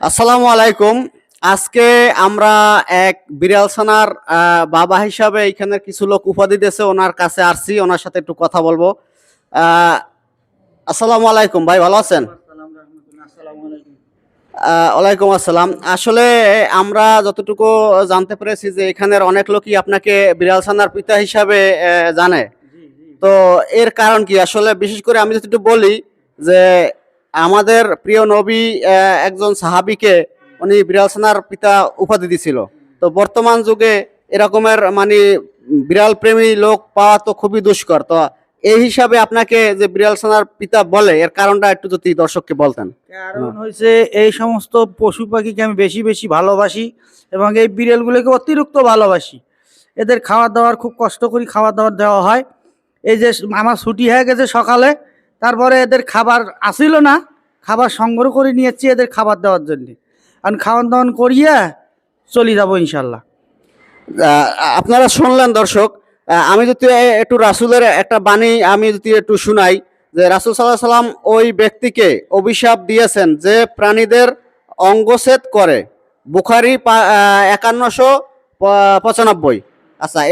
আসসালামু আলাইকুম। আজকে আমরা এক বিড়াল ছানার বাবা হিসাবে এখানে কিছু লোক উপাধি দিয়েছে, ওনার কাছে আসছি, ওনার সাথে একটু কথা বলবো। আহ, আসসালামু আলাইকুম ভাই, ভালো আছেন? ওয়ালাইকুম আসসালাম। আসলে আমরা যতটুকু জানতে পেরেছি যে এখানের অনেক লোকই আপনাকে বিড়াল ছানার পিতা হিসাবে জানে। তো এর কারণ কি? আসলে বিশেষ করে আমি যদি একটু বলি যে আমাদের প্রিয় নবী একজন সাহাবীকে উনি বিড়াল ছানার পিতা উপাধি দিছিল। তো বর্তমান যুগে এরকমের মানে বিড়াল প্রেমী লোক পাওয়া তো খুবই দুষ্কর। তো এই হিসাবে আপনাকে যে বিড়াল ছানার পিতা বলে, এর কারণটা একটু যদি দর্শককে বলতেন। কারণ হয়েছে এই সমস্ত পশু পাখিকে আমি বেশি বেশি ভালোবাসি এবং এই বিড়ালগুলোকে অতিরিক্ত ভালোবাসি। এদের খাবার দাবার খুব কষ্ট করে খাবার দাবার দেওয়া হয়। এই যে আমার ছুটি হয়ে গেছে সকালে, তারপরে এদের খাবার আসিল না, খাবার সংগ্রহ করে নিয়েছি এদের খাবার দেওয়ার জন্য। কারণ খাওয়ান দাওয়ান করিয়ে চলে যাবো ইনশাল্লাহ। আহ, আপনারা শুনলেন দর্শক। আমি যদি একটু রাসূলের একটা বাণী আমি যদি একটু শুনাই, যে রাসূল সাল্লাল্লাহু আলাইহি সাল্লাম ওই ব্যক্তিকে অভিশাপ দিয়েছেন যে প্রাণীদের অঙ্গচ্ছেদ করে। বুখারী 5195। আচ্ছা,